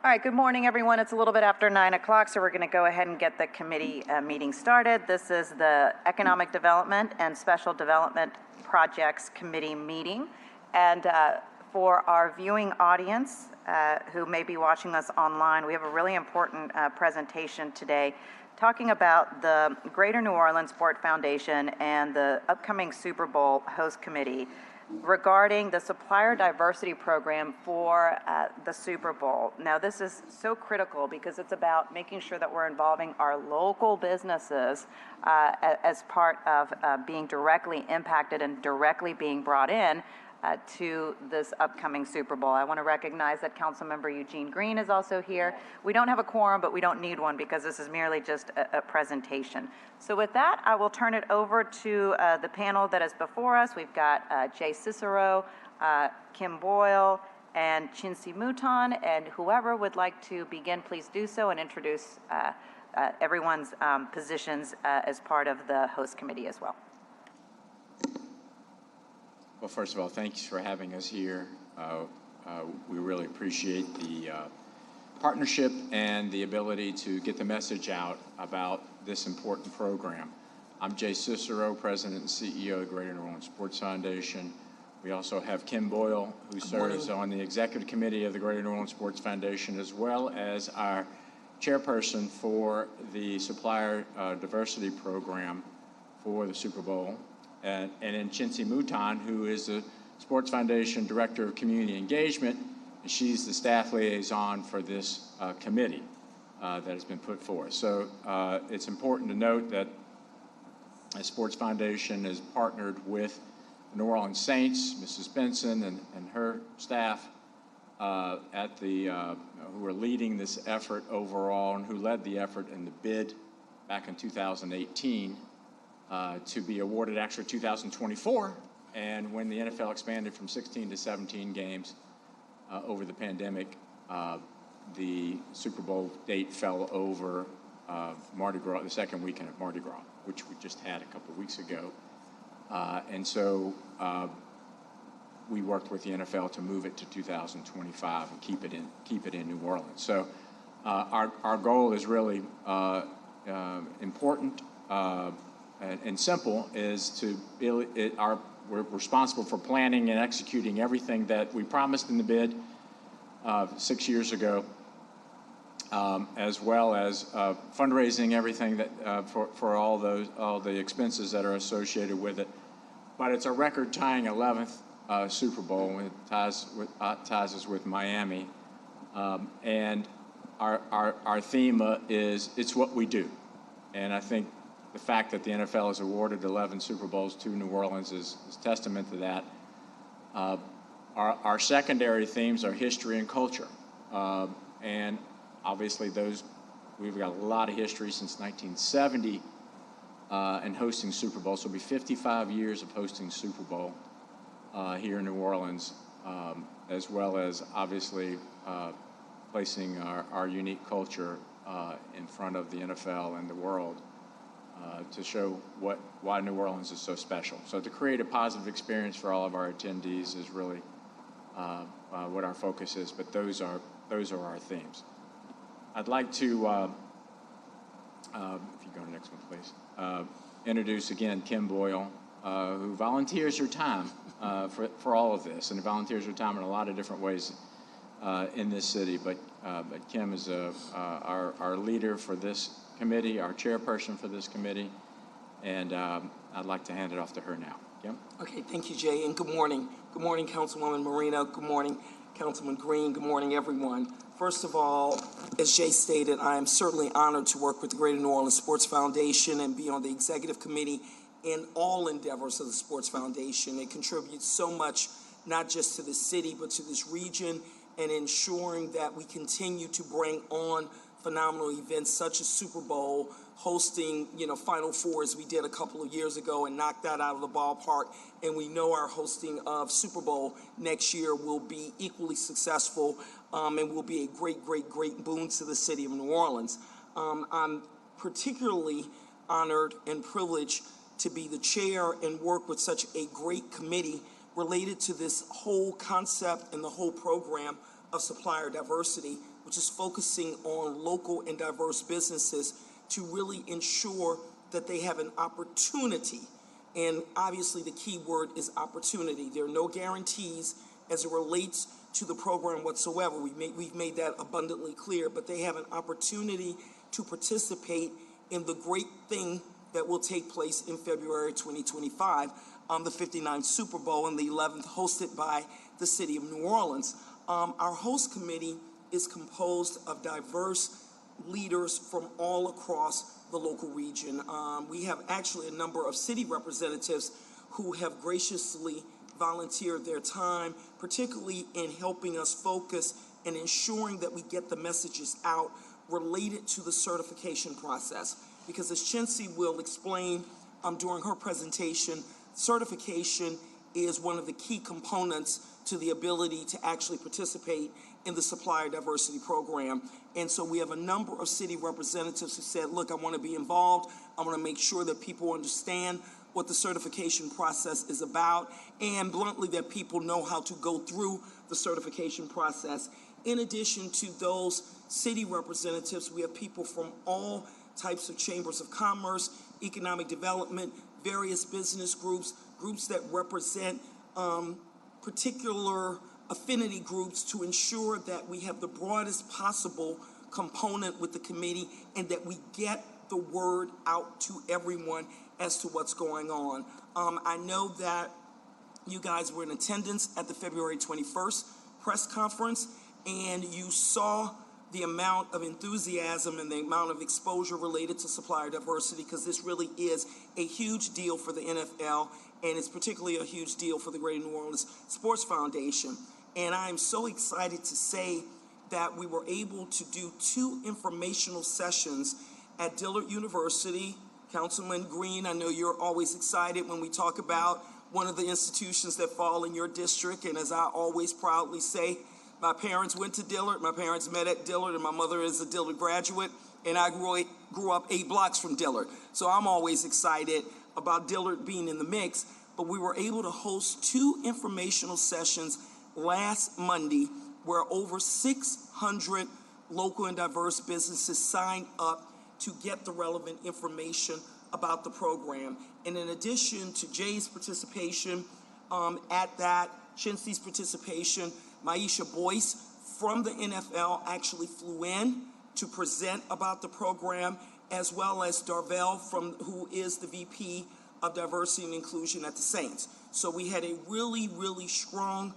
All right, good morning, everyone. It's a little bit after 9 o'clock, so we're going to go ahead and get the committee meeting started. This is the Economic Development and Special Development Projects Committee meeting. And for our viewing audience who may be watching us online, we have a really important presentation today talking about the Greater New Orleans Sport Foundation and the upcoming Super Bowl host committee regarding the supplier diversity program for the Super Bowl. Now, this is so critical because it's about making sure that we're involving our local businesses as part of being directly impacted and directly being brought in to this upcoming Super Bowl. I want to recognize that Councilmember Eugene Green is also here. We don't have a quorum, but we don't need one because this is merely just a presentation. So with that, I will turn it over to the panel that is before us. We've got Jay Cicero, Kim Boyle, and Chinsi Mouton, and whoever would like to begin, please do so and introduce everyone's positions as part of the host committee as well. Well, first of all, thanks for having us here. We really appreciate the partnership and the ability to get the message out about this important program. I'm Jay Cicero, President and CEO of the Greater New Orleans Sports Foundation. We also have Kim Boyle, who serves on the Executive Committee of the Greater New Orleans Sports Foundation, as well as our chairperson for the Supplier Diversity Program for the Super Bowl. And then Chinsi Mouton, who is the Sports Foundation Director of Community Engagement, and she's the staff liaison for this committee that has been put forth. So it's important to note that the Sports Foundation is partnered with the New Orleans Saints, Mrs. Benson and her staff at the who are leading this effort overall and who led the effort in the bid back in 2018. To be awarded actually 2024, and when the NFL expanded from 16 to 17 games over the pandemic, the Super Bowl date fell over Mardi Gras, the second weekend of Mardi Gras, which we just had a couple of weeks ago, and so we worked with the NFL to move it to 2025 and keep it in New Orleans. So our goal is really important. And simple is to we're responsible for planning and executing everything that we promised in the bid 6 years ago, as well as fundraising everything that for all the expenses that are associated with it. But it's a record-tying 11th Super Bowl. It ties us with Miami, and our theme is "It's what we do," and I think the fact that the NFL has awarded 11 Super Bowls to New Orleans is testament to that. Our secondary themes are history and culture. And obviously we've got a lot of history since 1970 in hosting Super Bowls. So it'll be 55 years of hosting Super Bowl here in New Orleans, as well as obviously placing our unique culture in front of the NFL and the world. To show why New Orleans is so special. So to create a positive experience for all of our attendees is really what our focus is, but those are our themes. I'd like to, if you go to the next one, please, introduce again Kim Boyle, who volunteers her time for all of this, and volunteers her time in a lot of different ways in this city, but Kim is our leader for this committee, our chairperson for this committee, and I'd like to hand it off to her now. Kim? Okay, thank you, Jay, and good morning. Good morning, Councilwoman Marino. Good morning, Councilman Green. Good morning, everyone. First of all, as Jay stated, I am certainly honored to work with the Greater New Orleans Sports Foundation and be on the executive committee in all endeavors of the Sports Foundation. It contributes so much, not just to the city, but to this region, and ensuring that we continue to bring on phenomenal events such as Super Bowl, hosting, Final Four as we did a couple of years ago and knocked that out of the ballpark. And we know our hosting of Super Bowl next year will be equally successful and will be a great, great, great boon to the city of New Orleans. I'm particularly honored and privileged to be the chair and work with such a great committee related to this whole concept and the whole program of supplier diversity which is focusing on local and diverse businesses to really ensure that they have an opportunity. And obviously the key word is opportunity. There are no guarantees as it relates to the program whatsoever. We've made that abundantly clear, but they have an opportunity to participate in the great thing that will take place in February 2025, the 59th Super Bowl and the 11th hosted by the city of New Orleans. Our host committee is composed of diverse leaders from all across the local region. We have actually a number of city representatives who have graciously volunteered their time, particularly in helping us focus and ensuring that we get the messages out related to the certification process. Because as Chincy will explain during her presentation, certification is one of the key components to the ability to actually participate in the supplier diversity program. And so we have a number of city representatives who said, look, I want to be involved. I want to make sure that people understand what the certification process is about, and bluntly, that people know how to go through the certification process. In addition to those city representatives, we have people from all types of chambers of commerce, economic development, various business groups, groups that represent particular affinity groups to ensure that we have the broadest possible component with the committee and that we get the word out to everyone as to what's going on. I know that you guys were in attendance at the February 21st press conference, and you saw the amount of enthusiasm and the amount of exposure related to supplier diversity, because this really is a huge deal for the NFL, and it's particularly a huge deal for the Greater New Orleans Sports Foundation. And I'm so excited to say that we were able to do 2 informational sessions at Dillard University. Councilman Green, I know you're always excited when we talk about one of the institutions that fall in your district, and as I always proudly say, my parents went to Dillard, my parents met at Dillard, and my mother is a Dillard graduate, and I grew up 8 blocks from Dillard. So I'm always excited about Dillard being in the mix, but we were able to host 2 informational sessions last Monday where over 600 local and diverse businesses signed up to get the relevant information about the program. And in addition to Jay's participation at that, Chincy's participation, Maisha Boyce from the NFL actually flew in to present about the program, as well as Darvell, who is the VP of Diversity and Inclusion at the Saints. So we had a really, really strong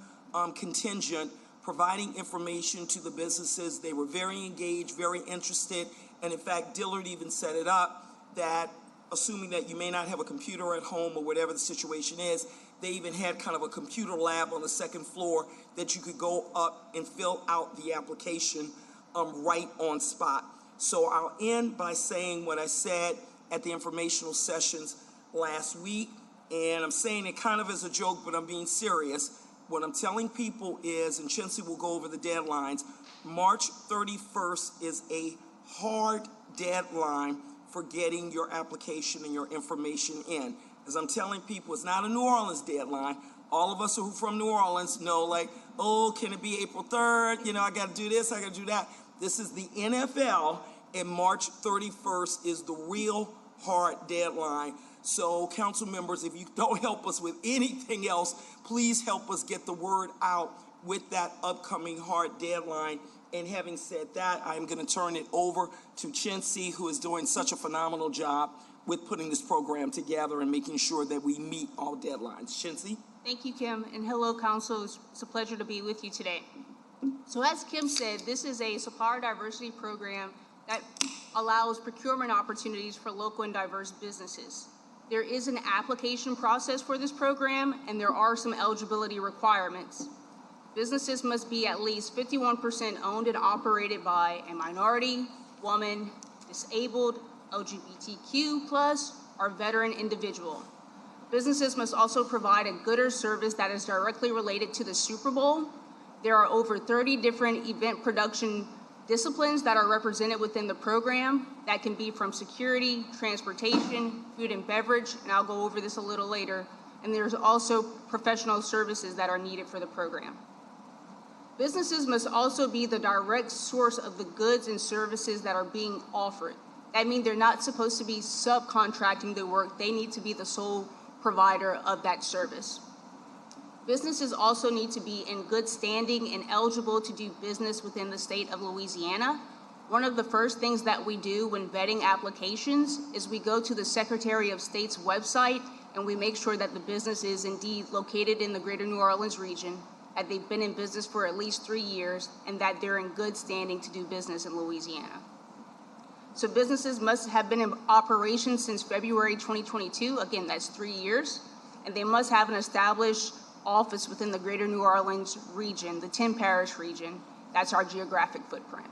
contingent providing information to the businesses. They were very engaged, very interested, and in fact, Dillard even set it up that, assuming that you may not have a computer at home or whatever the situation is, they even had kind of a computer lab on the 2nd floor that you could go up and fill out the application right on spot. So I'll end by saying what I said at the informational sessions last week, and I'm saying it kind of as a joke, but I'm being serious. What I'm telling people is, and Chincy will go over the deadlines, March 31st is a hard deadline for getting your application and your information in. As I'm telling people, it's not a New Orleans deadline. All of us who are from New Orleans know, like, oh, can it be April 3rd? You know, I got to do this, I got to do that. This is the NFL, and March 31st is the real hard deadline. So, council members, if you don't help us with anything else, please help us get the word out with that upcoming hard deadline. And having said that, I'm going to turn it over to Chincy, who is doing such a phenomenal job with putting this program together and making sure that we meet all deadlines. Chincy? Thank you, Kim, and hello, Council. It's a pleasure to be with you today. So as Kim said, this is a supplier diversity program that allows procurement opportunities for local and diverse businesses. There is an application process for this program, and there are some eligibility requirements. Businesses must be at least 51% owned and operated by a minority, woman, disabled, LGBTQ+, or veteran individual. Businesses must also provide a good or service that is directly related to the Super Bowl. There are over 30 different event production disciplines that are represented within the program. That can be from security, transportation, food and beverage, and I'll go over this a little later. And there's also professional services that are needed for the program. Businesses must also be the direct source of the goods and services that are being offered. That means they're not supposed to be subcontracting the work. They need to be the sole provider of that service. Businesses also need to be in good standing and eligible to do business within the state of Louisiana. One of the first things that we do when vetting applications is we go to the Secretary of State's website and we make sure that the business is indeed located in the greater New Orleans region, that they've been in business for at least 3 years, and that they're in good standing to do business in Louisiana. So businesses must have been in operation since February 2022. Again, that's 3 years. And they must have an established office within the greater New Orleans region, the 10 parish region. That's our geographic footprint.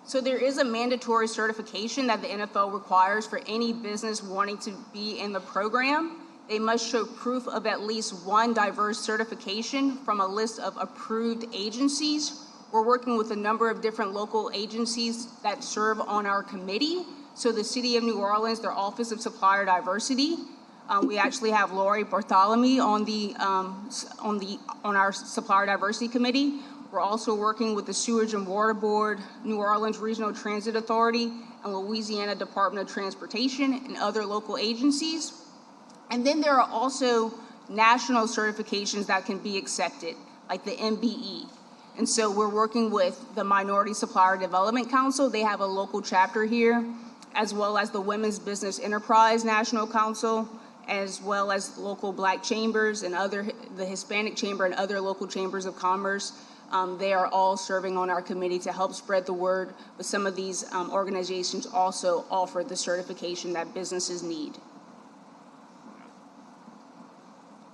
So there is a mandatory certification that the NFL requires for any business wanting to be in the program. They must show proof of at least one diverse certification from a list of approved agencies. We're working with a number of different local agencies that serve on our committee. So the City of New Orleans, their Office of Supplier Diversity. We actually have Lori Bartholomew on our Supplier Diversity Committee. We're also working with the Sewage and Water Board, New Orleans Regional Transit Authority, and Louisiana Department of Transportation and other local agencies. And then there are also national certifications that can be accepted, like the MBE. And so we're working with the Minority Supplier Development Council. They have a local chapter here, as well as the Women's Business Enterprise National Council, as well as local Black chambers and the Hispanic Chamber and other local chambers of commerce. They are all serving on our committee to help spread the word, but some of these organizations also offer the certification that businesses need.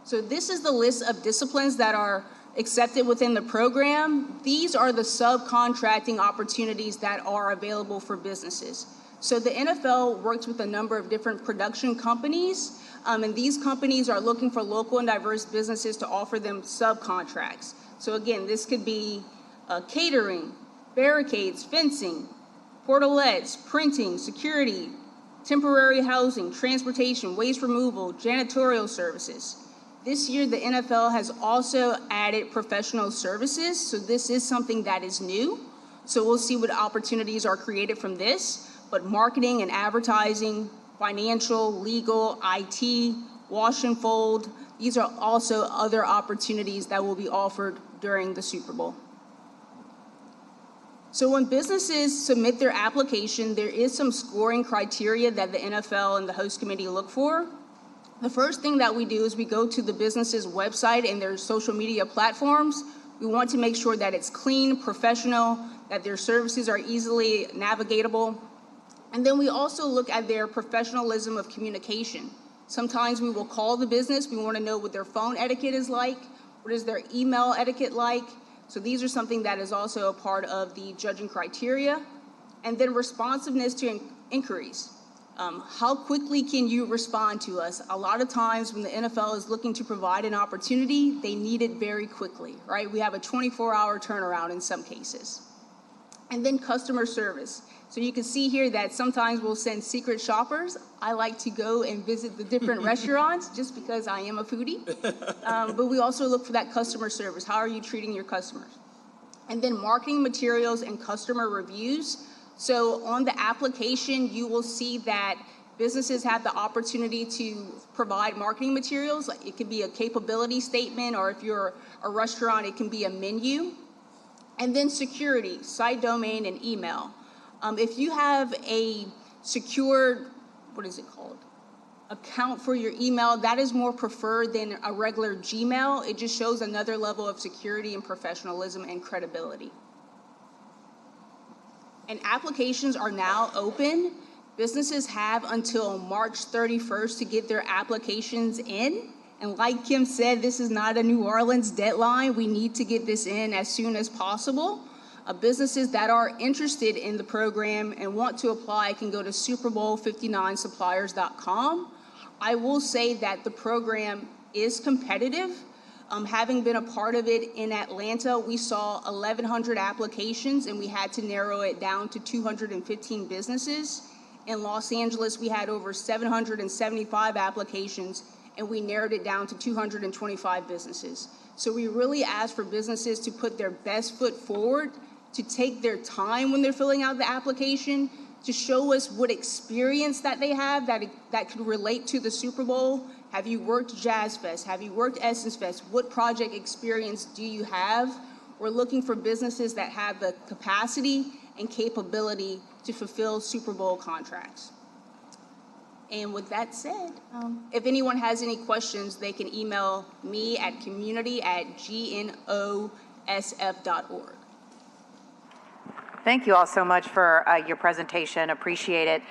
So this is the list of disciplines that are accepted within the program. These are the subcontracting opportunities that are available for businesses. So the NFL works with a number of different production companies, and these companies are looking for local and diverse businesses to offer them subcontracts. So again, this could be catering, barricades, fencing, portalettes, printing, security, temporary housing, transportation, waste removal, janitorial services. This year, the NFL has also added professional services, so this is something that is new. So we'll see what opportunities are created from this, but marketing and advertising, financial, legal, IT, wash and fold, these are also other opportunities that will be offered during the Super Bowl. So when businesses submit their application, there is some scoring criteria that the NFL and the host committee look for. The first thing that we do is we go to the business's website and their social media platforms. We want to make sure that it's clean, professional, that their services are easily navigatable. And then we also look at their professionalism of communication. Sometimes we will call the business. We want to know what their phone etiquette is like. What is their email etiquette like? So these are something that is also a part of the judging criteria. And then responsiveness to inquiries. How quickly can you respond to us? A lot of times when the NFL is looking to provide an opportunity, they need it very quickly, right? We have a 24-hour turnaround in some cases. And then customer service. So you can see here that sometimes we'll send secret shoppers. I like to go and visit the different restaurants just because I am a foodie. But we also look for that customer service. How are you treating your customers? And then marketing materials and customer reviews. So on the application, you will see that businesses have the opportunity to provide marketing materials. It could be a capability statement, or if you're a restaurant, it can be a menu. And then security, site domain, and email. If you have a secured, account for your email, that is more preferred than a regular Gmail. It just shows another level of security and professionalism and credibility. And applications are now open. Businesses have until March 31st to get their applications in. And like Kim said, this is not a New Orleans deadline. We need to get this in as soon as possible. Businesses that are interested in the program and want to apply can go to superbowl59suppliers.com. I will say that the program is competitive. Having been a part of it in Atlanta, we saw 1,100 applications and we had to narrow it down to 215 businesses. In Los Angeles, we had over 775 applications and we narrowed it down to 225 businesses. So we really asked for businesses to put their best foot forward, to take their time when they're filling out the application, to show us what experience that they have that could relate to the Super Bowl. Have you worked Jazz Fest? Have you worked Essence Fest? What project experience do you have? We're looking for businesses that have the capacity and capability to fulfill Super Bowl contracts. And with that said, if anyone has any questions, they can email me at community@gnosf.org. Thank you all so much for your presentation. Appreciate it.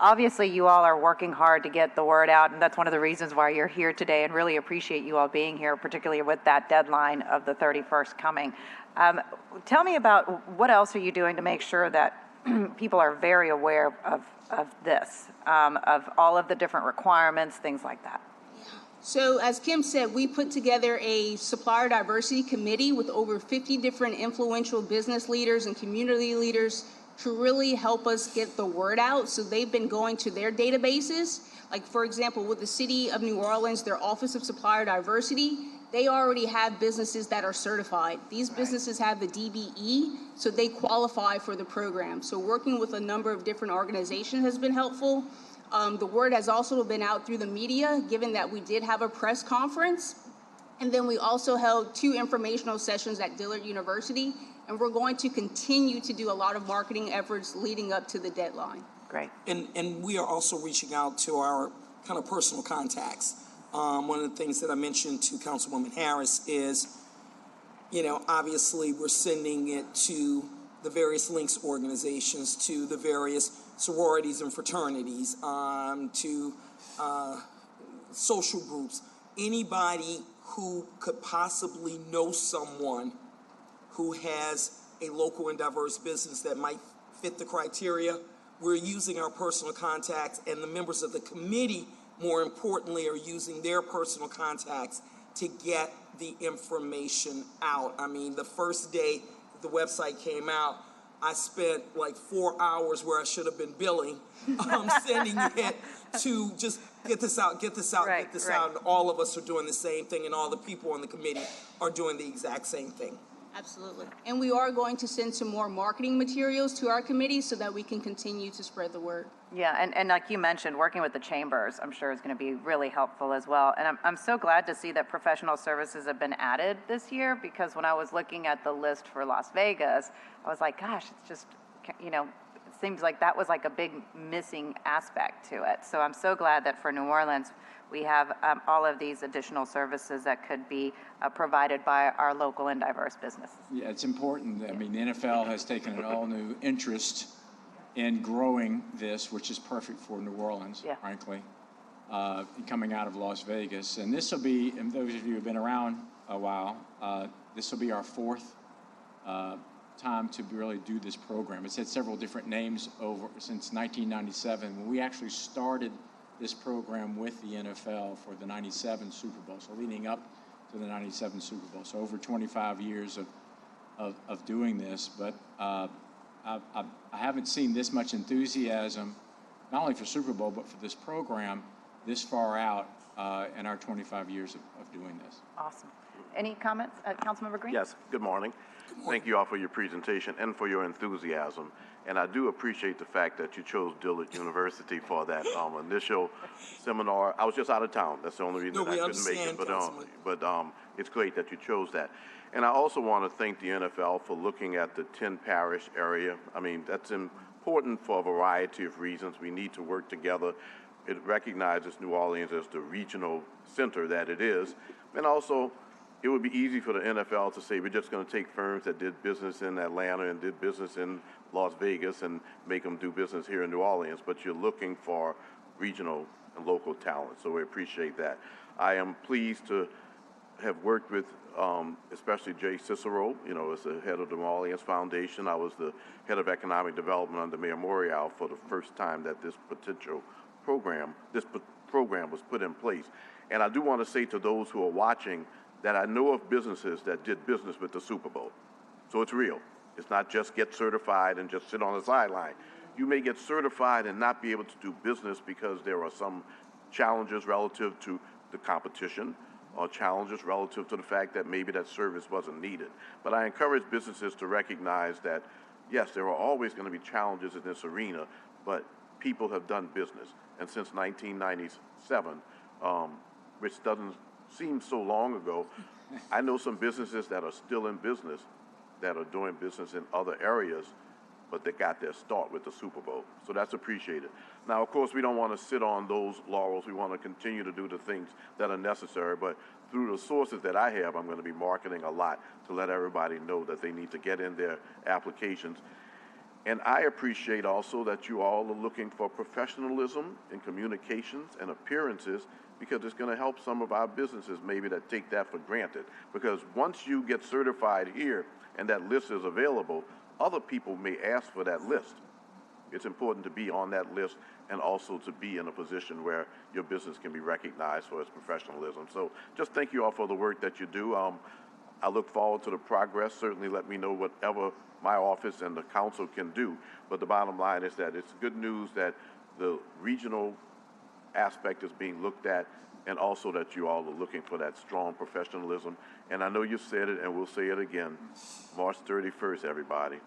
Obviously, you all are working hard to get the word out, and that's one of the reasons why you're here today, and really appreciate you all being here, particularly with that deadline of the 31st coming. Tell me about what else are you doing to make sure that people are very aware of this, of all of the different requirements, things like that? So as Kim said, we put together a supplier diversity committee with over 50 different influential business leaders and community leaders to really help us get the word out. So they've been going to their databases. Like, for example, with the City of New Orleans, their Office of Supplier Diversity, they already have businesses that are certified. These businesses have the DBE, so they qualify for the program. So working with a number of different organizations has been helpful. The word has also been out through the media, given that we did have a press conference. And then we also held 2 informational sessions at Dillard University, and we're going to continue to do a lot of marketing efforts leading up to the deadline. Great. And we are also reaching out to our kind of personal contacts. One of the things that I mentioned to Councilwoman Harris is, obviously we're sending it to the various links organizations, to the various sororities and fraternities, to social groups. Anybody who could possibly know someone who has a local and diverse business that might fit the criteria, we're using our personal contacts, and the members of the committee, more importantly, are using their personal contacts to get the information out. I mean, the first day the website came out, I spent like 4 hours where I should have been billing, sending it to just get this out, get this out, Right, get this right. out. And all of us are doing the same thing, and all the people on the committee are doing the exact same thing. Absolutely. And we are going to send some more marketing materials to our committee so that we can continue to spread the word. Yeah, and like you mentioned, working with the chambers, I'm sure is going to be really helpful as well. And I'm so glad to see that professional services have been added this year, because when I was looking at the list for Las Vegas, I was like, gosh, it's just, it seems like that was like a big missing aspect to it. So I'm so glad that for New Orleans, we have all of these additional services that could be provided by our local and diverse businesses. Yeah, it's important. I mean, the NFL has taken an all-new interest in growing this, which is perfect for New Orleans, Yeah. frankly, coming out of Las Vegas. And this will be, and those of you who have been around a while, this will be our 4th time to really do this program. It's had several different names over since 1997, when we actually started this program with the NFL for the 97 Super Bowl, so leading up to the 97 Super Bowl. So over 25 years of doing this, but I haven't seen this much enthusiasm, not only for Super Bowl, but for this program this far out in our 25 years of doing this. Awesome. Any comments, Councilmember Green? Yes, good morning. Thank you all for your presentation and for your enthusiasm. And I do appreciate the fact that you chose Dillard University for that initial seminar. I was just out of town. That's the only reason No, I we couldn't make it. understand, But it's great that you chose that. And I also want to thank the NFL for looking at the 10 parish area. I mean, that's important for a variety of reasons. We need to work together. It recognizes New Orleans as the regional center that it is. And also, it would be easy for the NFL to say, we're just going to take firms that did business in Atlanta and did business in Las Vegas and make them do business here in New Orleans, but you're looking for regional and local talent, so we appreciate that. I am pleased to have worked with especially Jay Cicero, as the head of the New Orleans Foundation. I was the head of economic development under Mayor Morial for the first time that this program was put in place. And I do want to say to those who are watching that I know of businesses that did business with the Super Bowl. So it's real. It's not just get certified and just sit on the sideline. You may get certified and not be able to do business because there are some challenges relative to the competition, or challenges relative to the fact that maybe that service wasn't needed. But I encourage businesses to recognize that, yes, there are always going to be challenges in this arena, but people have done business. And since 1997, which doesn't seem so long ago, I know some businesses that are still in business that are doing business in other areas, but they got their start with the Super Bowl. So that's appreciated. Now, of course, we don't want to sit on those laurels. We want to continue to do the things that are necessary, but through the sources that I have, I'm going to be marketing a lot to let everybody know that they need to get in their applications. And I appreciate also that you all are looking for professionalism in communications and appearances, because it's going to help some of our businesses maybe that take that for granted. Because once you get certified here and that list is available, other people may ask for that list. It's important to be on that list and also to be in a position where your business can be recognized for its professionalism. So just thank you all for the work that you do. I look forward to the progress. Certainly let me know whatever my office and the council can do. But the bottom line is that it's good news that the regional aspect is being looked at, and also that you all are looking for that strong professionalism. And I know you said it, and we'll say it again, March 31st, everybody.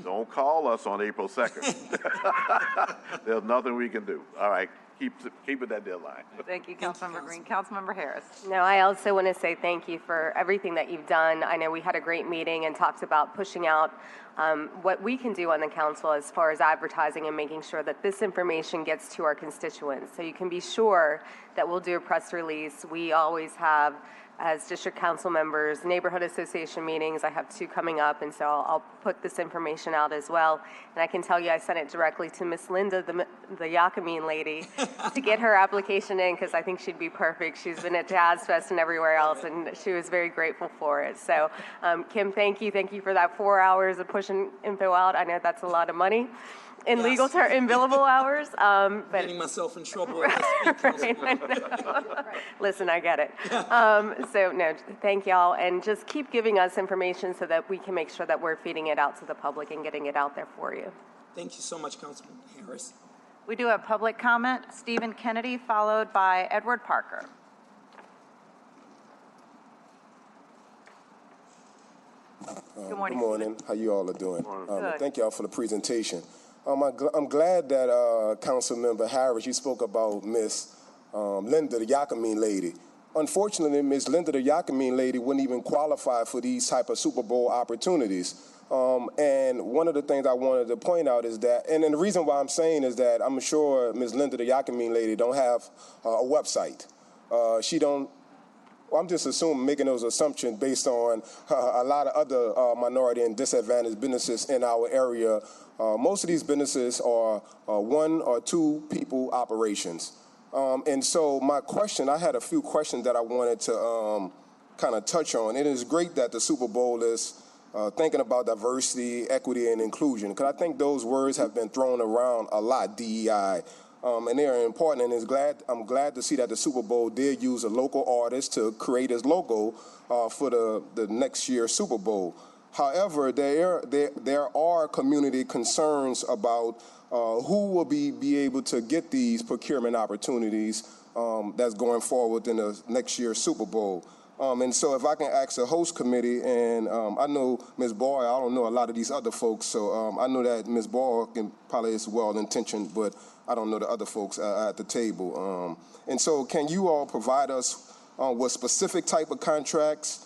Don't call us on April 2nd. There's nothing we can do. All right, keep it that deadline. Thank you, Councilmember Green. Councilmember Harris. No, I also want to say thank you for everything that you've done. I know we had a great meeting and talked about pushing out what we can do on the council as far as advertising and making sure that this information gets to our constituents. So you can be sure that we'll do a press release. We always have, as district council members, neighborhood association meetings. I have 2 coming up, and so I'll put this information out as well. And I can tell you I sent it directly to Miss Linda, the Yakameen lady, to get her application in, because I think she'd be perfect. She's been at Jazz Fest and everywhere else, and she was very grateful for it. So, Kim, thank you. Thank you for that 4 hours of pushing info out. I know that's a lot of money in Yes. legal in billable hours. But Getting myself in trouble as I speak, Councilwoman. listen, I get it. So no, thank y'all, and just keep giving us information so that we can make sure that we're feeding it out to the public and getting it out there for you. Thank you so much, Councilman Harris. We do have public comment. Stephen Kennedy, followed by Edward Parker. Good morning. Good morning. How you all are doing? Good. Thank you all for the presentation. I'm glad that Councilmember Harris, you spoke about Miss Linda, the Yakameen lady. Unfortunately, Miss Linda, the Yakameen lady, wouldn't even qualify for these type of Super Bowl opportunities. And one of the things I wanted to point out is that, and the reason why I'm saying is that I'm sure Miss Linda, the Yakameen lady, don't have a website. She don't. Well, I'm just assuming, making those assumptions based on a lot of other minority and disadvantaged businesses in our area. Most of these businesses are 1 or 2 people operations. And so my question, I had a few questions that I wanted to kind of touch on. It is great that the Super Bowl is thinking about diversity, equity, and inclusion, because I think those words have been thrown around a lot, DEI. And they are important, and I'm glad to see that the Super Bowl did use a local artist to create his logo for the next year's Super Bowl. However, there are community concerns about who will be able to get these procurement opportunities that's going forward in the next year's Super Bowl. And so if I can ask the host committee, and I know Ms. Boyle, I don't know a lot of these other folks, so I know that Ms. Boyle probably is well-intentioned, but I don't know the other folks at the table. And so can you all provide us with specific type of contracts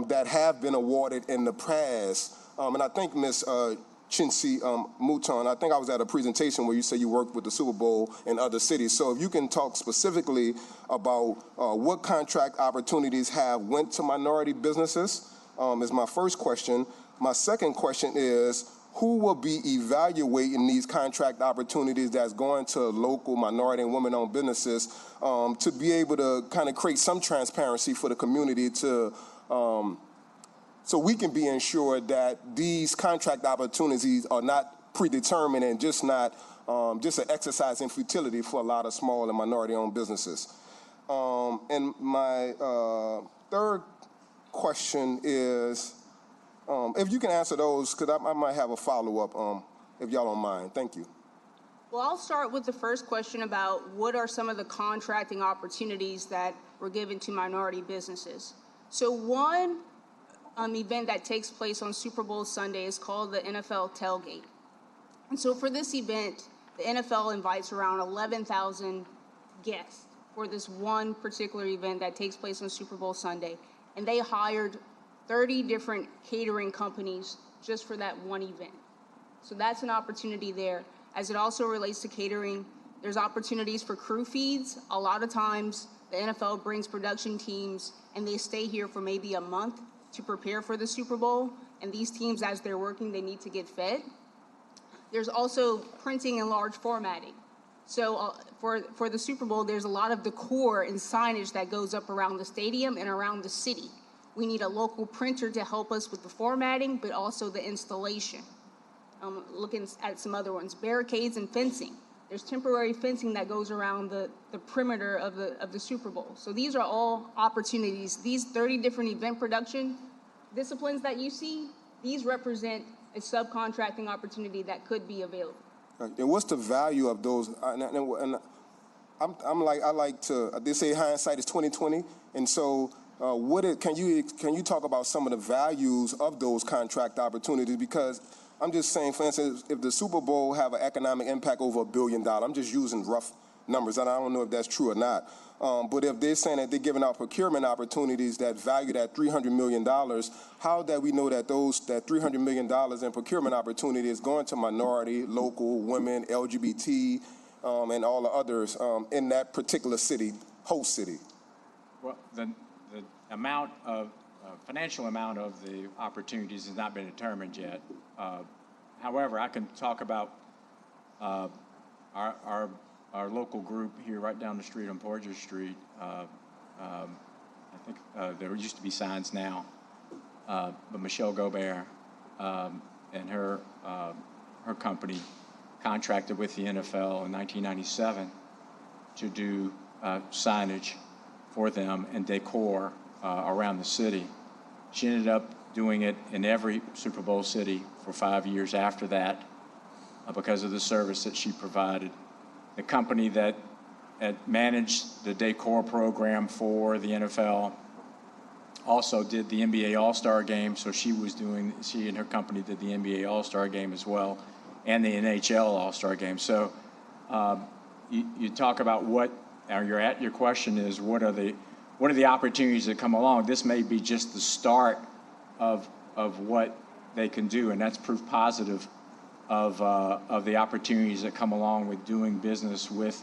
that have been awarded in the past? And I think Ms. Chinsi Mouton, I think I was at a presentation where you said you worked with the Super Bowl in other cities. So if you can talk specifically about what contract opportunities have went to minority businesses is my first question. My second question is, who will be evaluating these contract opportunities that's going to local minority and women-owned businesses to be able to kind of create some transparency for the community to so we can be ensured that these contract opportunities are not predetermined and just not just an exercise in futility for a lot of small and minority-owned businesses. And my third question is, if you can answer those, because I might have a follow-up, if y'all don't mind. Thank you. Well, I'll start with the first question about what are some of the contracting opportunities that were given to minority businesses. So one event that takes place on Super Bowl Sunday is called the NFL Tailgate. And so for this event, the NFL invites around 11,000 guests for this one particular event that takes place on Super Bowl Sunday. And they hired 30 different catering companies just for that one event. So that's an opportunity there. As it also relates to catering, there's opportunities for crew feeds. A lot of times, the NFL brings production teams and they stay here for maybe a month to prepare for the Super Bowl. And these teams, as they're working, they need to get fed. There's also printing and large formatting. So for the Super Bowl, there's a lot of decor and signage that goes up around the stadium and around the city. We need a local printer to help us with the formatting, but also the installation. Looking at some other ones, barricades and fencing. There's temporary fencing that goes around the perimeter of the Super Bowl. So these are all opportunities. These 30 different event production disciplines that you see, these represent a subcontracting opportunity that could be available. Right. And what's the value of those? And I like to. They say hindsight is 20/20, and so can you talk about some of the values of those contract opportunities? Because I'm just saying, for instance, if the Super Bowl have an economic impact over $1 billion, I'm just using rough numbers, and I don't know if that's true or not. But if they're saying that they're giving out procurement opportunities that valued at $300 million, how that we know that that $300 million in procurement opportunity is going to minority, local, women, LGBT, and all the others in that particular city, host city? Well, the amount of financial amount of the opportunities has not been determined yet. However, I can talk about our local group here right down the street on Porter Street. I think there used to be signs now, but Michelle Gobert and her company contracted with the NFL in 1997 to do signage for them and decor around the city. She ended up doing it in every Super Bowl city for 5 years after that because of the service that she provided. The company that managed the decor program for the NFL also did the NBA All-Star Game, so she and her company did the NBA All-Star Game as well, and the NHL All-Star Game. So you talk about your question is what are the opportunities that come along? This may be just the start of what they can do, and that's proof positive of the opportunities that come along with doing business with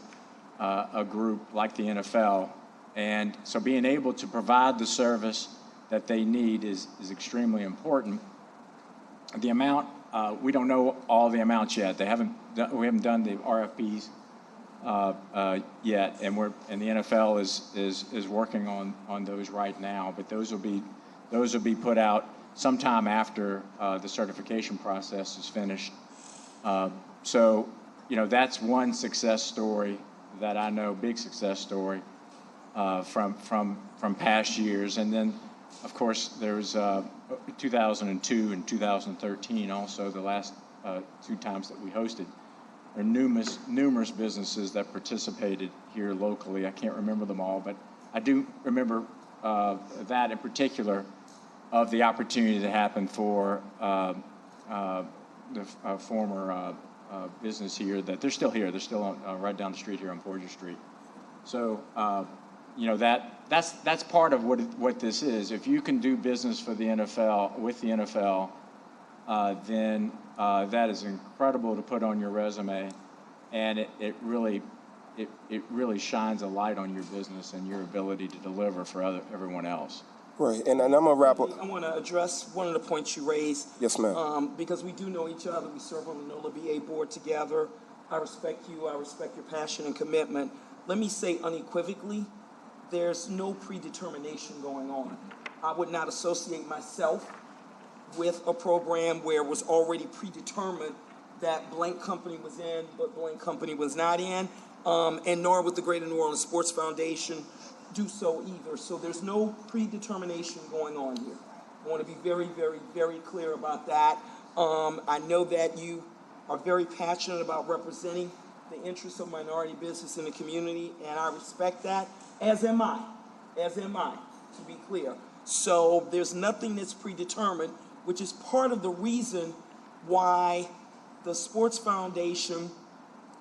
a group like the NFL. And so being able to provide the service that they need is extremely important. The amount, we don't know all the amounts yet. We haven't done the RFPs yet, and the NFL is working on those right now. But those will be put out sometime after the certification process is finished. So, that's one success story that I know, big success story from past years. And then, of course, there's 2002 and 2013 also, the last 2 times that we hosted. There are numerous businesses that participated here locally. I can't remember them all, but I do remember that in particular of the opportunity that happened for the former business here, that they're still here. They're still right down the street here on Porter Street. So, that's part of what this is. If you can do business for the NFL, with the NFL, then that is incredible to put on your resume, and it really shines a light on your business and your ability to deliver for everyone else. Right, and I'm gonna wrap up. I want to address one of the points you raised. Yes, ma'am. Because we do know each other. We serve on the NOLA BA board together. I respect you. I respect your passion and commitment. Let me say unequivocally, there's no predetermination going on. I would not associate myself with a program where it was already predetermined that blank company was in, but blank company was not in, and nor would the Greater New Orleans Sports Foundation do so either. So there's no predetermination going on here. I want to be very, very, very clear about that. I know that you are very passionate about representing the interests of minority business in the community, and I respect that, as am I, to be clear. So there's nothing that's predetermined, which is part of the reason why the Sports Foundation,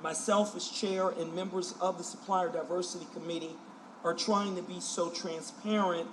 myself as chair, and members of the Supplier Diversity Committee are trying to be so transparent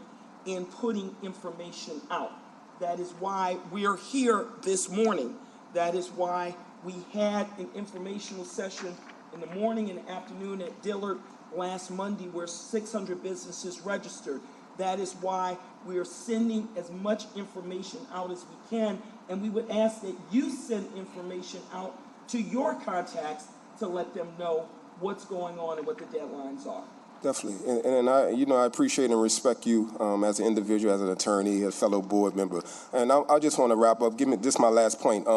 in putting information out. That is why we are here this morning. That is why we had an informational session in the morning and afternoon at Dillard last Monday where 600 businesses registered. That is why we are sending as much information out as we can, and we would ask that you send information out to your contacts to let them know what's going on and what the deadlines are. Definitely, and I appreciate and respect you as an individual, as an attorney, a fellow board member. And I just want to wrap up. Give me this my last point.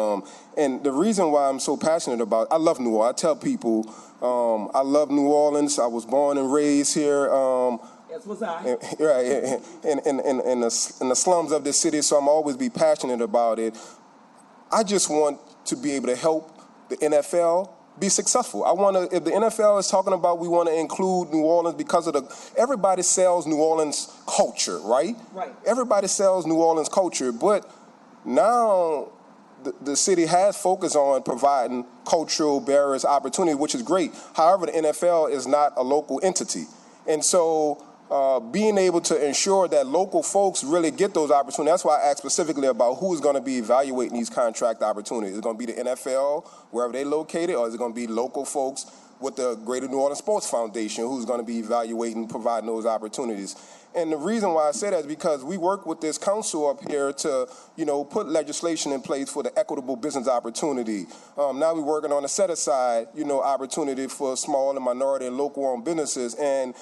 And the reason why I'm so passionate about, I love New Orleans. I tell people, I love New Orleans. I was born and raised here. As was I. Right, in the slums of this city. So I'm always be passionate about it. I just want to be able to help the NFL be successful. I want to, if the NFL is talking about we want to include New Orleans because of everybody sells New Orleans culture, right? Right. Everybody sells New Orleans culture, but now the city has focused on providing cultural barriers, opportunity, which is great. However, the NFL is not a local entity. And so being able to ensure that local folks really get those opportunities. That's why I asked specifically about who's going to be evaluating these contract opportunities. Is it going to be the NFL, wherever they're located, or is it going to be local folks with the Greater New Orleans Sports Foundation who's going to be evaluating, providing those opportunities? And the reason why I say that is because we work with this council up here to, put legislation in place for the equitable business opportunity. Now we're working on a set-aside, opportunity for small and minority and local-owned businesses. And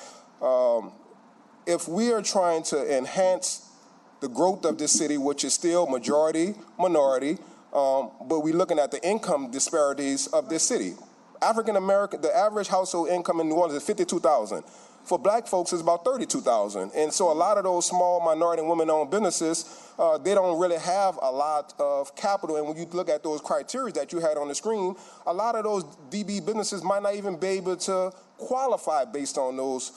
if we are trying to enhance the growth of this city, which is still majority minority, but we're looking at the income disparities of this city. African American, the average household income in New Orleans is $52,000. For black folks, it's about $32,000. And so a lot of those small minority and women-owned businesses, they don't really have a lot of capital. And when you look at those criteria that you had on the screen, a lot of those DB businesses might not even be able to qualify based on those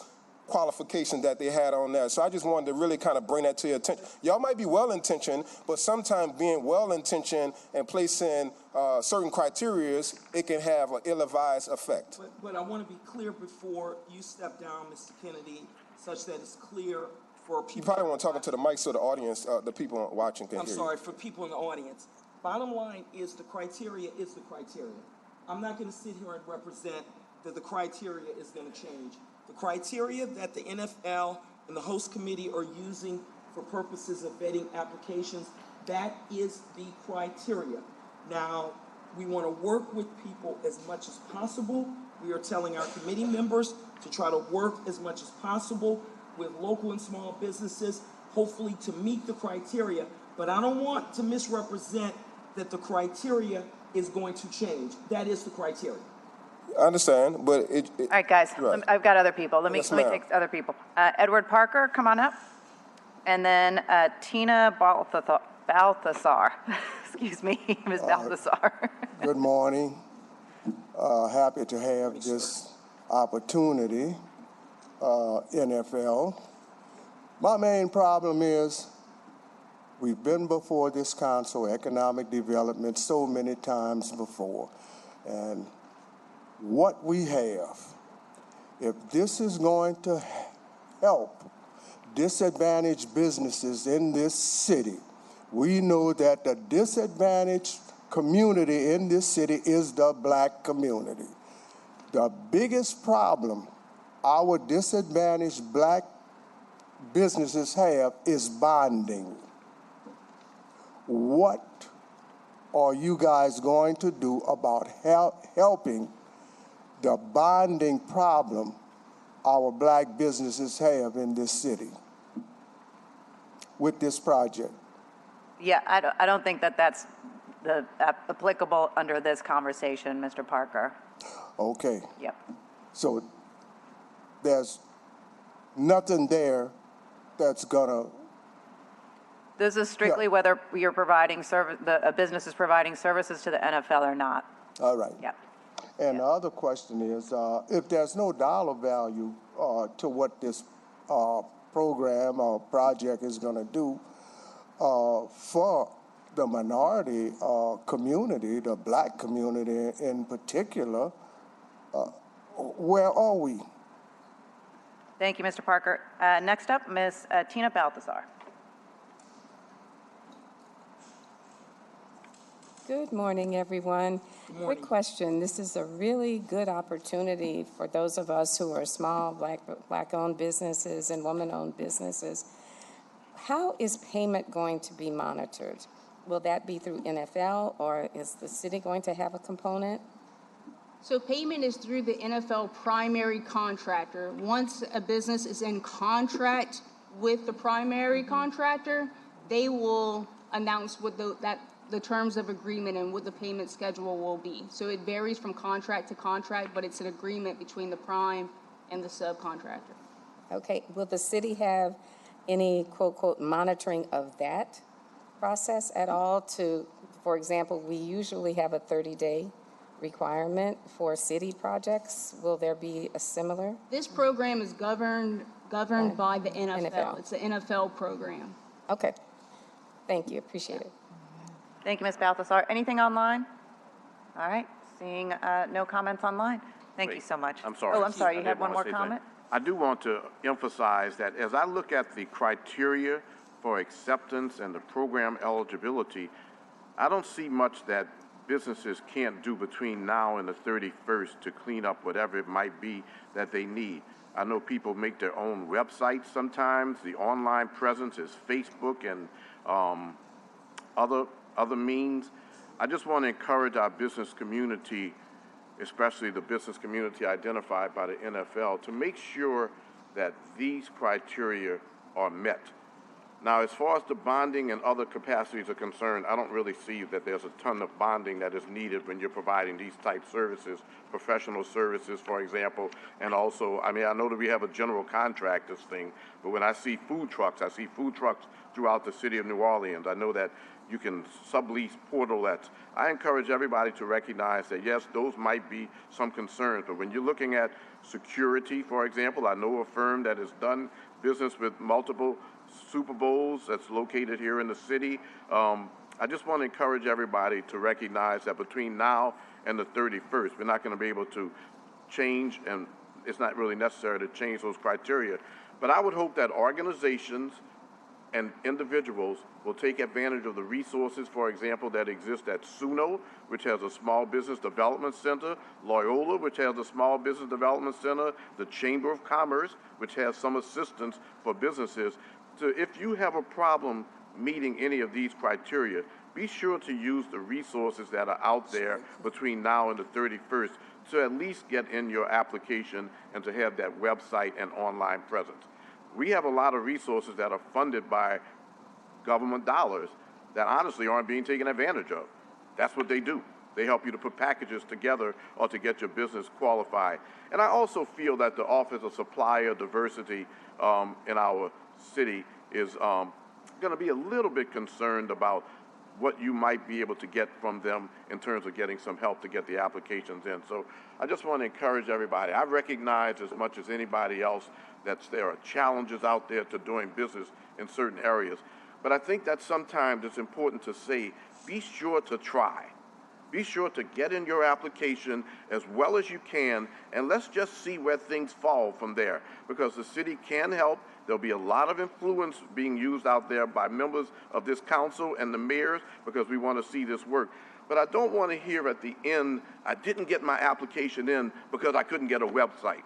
qualification that they had on there. So I just wanted to really kind of bring that to your attention. Y'all might be well-intentioned, but sometimes being well-intentioned and placing certain criteria, it can have an ill-advised effect. But I want to be clear before you step down, Mr. Kennedy, such that it's clear for people. You probably want to talk to the mic so the audience, the people watching can hear you. I'm sorry, for people in the audience. Bottom line is the criteria is the criteria. I'm not going to sit here and represent that the criteria is going to change. The criteria that the NFL and the host committee are using for purposes of vetting applications, that is the criteria. Now, we want to work with people as much as possible. We are telling our committee members to try to work as much as possible with local and small businesses, hopefully to meet the criteria. But I don't want to misrepresent that the criteria is going to change. That is the criteria. I understand, but All right, guys, right. I've got other people. Let me Yes, ma'am. take other people. Edward Parker, come on up. And then Tina Balthasar. Excuse me, Ms. Balthasar. Good morning. Happy to have this opportunity, NFL. My main problem is we've been before this council, economic development, so many times before. And what we have, if this is going to help disadvantaged businesses in this city, we know that the disadvantaged community in this city is the black community. The biggest problem our disadvantaged black businesses have is bonding. What are you guys going to do about helping the bonding problem our black businesses have in this city with this project? Yeah, I don't think that's applicable under this conversation, Mr. Parker. Okay. Yep. So there's nothing there that's gonna. This is strictly whether you're providing service, a business is providing services to the NFL or not. All right. Yep. And the other question is, if there's no dollar value to what this program or project is going to do for the minority community, the black community in particular, where are we? Thank you, Mr. Parker. Next up, Ms. Tina Balthazar. Good morning, everyone. Good morning. Quick question. This is a really good opportunity for those of us who are small black-owned businesses and woman-owned businesses. How is payment going to be monitored? Will that be through NFL, or is the city going to have a component? So payment is through the NFL primary contractor. Once a business is in contract with the primary contractor, they will announce what the terms of agreement and what the payment schedule will be. So it varies from contract to contract, but it's an agreement between the prime and the subcontractor. Okay. Will the city have any quote monitoring of that process at all? For example, we usually have a 30-day requirement for city projects. Will there be a similar? This program is governed by the NFL. It's the NFL program. Okay. Thank you. Appreciate it. Thank you, Ms. Balthazar. Anything online? All right. Seeing no comments online. Thank you so much. I'm sorry. Oh, I'm sorry. I You did had one wanna more say comment? I do want to emphasize that as I look at the criteria for acceptance and the program eligibility, I don't see much that businesses can't do between now and the 31st to clean up whatever it might be that they need. I know people make their own websites sometimes. The online presence is Facebook and other means. I just want to encourage our business community, especially the business community identified by the NFL, to make sure that these criteria are met. Now, as far as the bonding and other capacities are concerned, I don't really see that there's a ton of bonding that is needed when you're providing these type services, professional services, for example, and also, I know that we have a general contractors thing, but when I see food trucks throughout the city of New Orleans. I know that you can sublease portalets. I encourage everybody to recognize that, yes, those might be some concerns, but when you're looking at security, for example, I know a firm that has done business with multiple Super Bowls that's located here in the city. I just want to encourage everybody to recognize that between now and the 31st, we're not going to be able to change, and it's not really necessary to change those criteria. But I would hope that organizations and individuals will take advantage of the resources, for example, that exist at SUNO, which has a small business development center, Loyola, which has a small business development center, the Chamber of Commerce, which has some assistance for businesses. So if you have a problem meeting any of these criteria, be sure to use the resources that are out there between now and the 31st to at least get in your application and to have that website and online presence. We have a lot of resources that are funded by government dollars that honestly aren't being taken advantage of. That's what they do. They help you to put packages together or to get your business qualified. And I also feel that the Office of Supplier Diversity in our city is going to be a little bit concerned about what you might be able to get from them in terms of getting some help to get the applications in. So I just want to encourage everybody. I recognize as much as anybody else that there are challenges out there to doing business in certain areas. But I think that sometimes it's important to say, be sure to try. Be sure to get in your application as well as you can, and let's just see where things fall from there, because the city can help. There'll be a lot of influence being used out there by members of this council and the mayors because we want to see this work. But I don't want to hear at the end, I didn't get my application in because I couldn't get a website.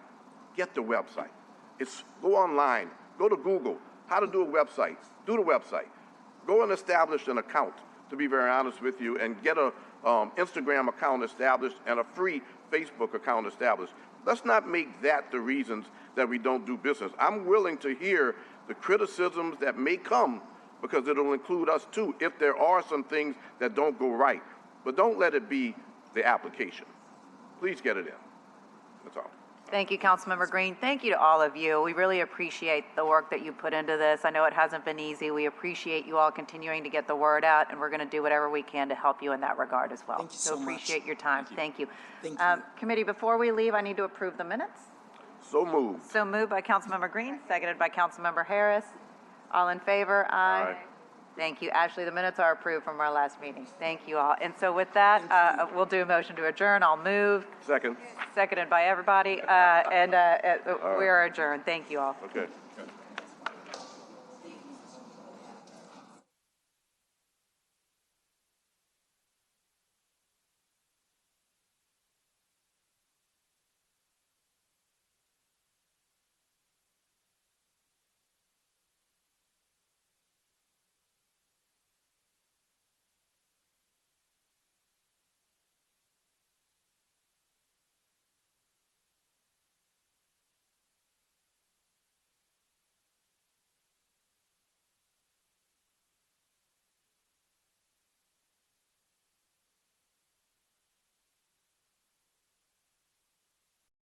Get the website. Go online. Go to Google. How to do a website. Do the website. Go and establish an account, to be very honest with you, and get a Instagram account established and a free Facebook account established. Let's not make that the reasons that we don't do business. I'm willing to hear the criticisms that may come because it'll include us too if there are some things that don't go right. But don't let it be the application. Please get it in. That's all. Thank you, Councilmember Green. Thank you to all of you. We really appreciate the work that you put into this. I know it hasn't been easy. We appreciate you all continuing to get the word out, and we're going to do whatever we can to help you in that regard as well. Thank you so much. appreciate your time. Thank you. Thank you. Committee, before we leave, I need to approve the minutes. So moved. So moved by Councilmember Green, seconded by Councilmember Harris. All in favor? Aye. Thank you. Ashley, the minutes are approved from our last meeting. Thank you all. And so with that, we'll do a motion to adjourn. I'll move. Second. Seconded by everybody, and we are adjourned. Thank you all. Okay.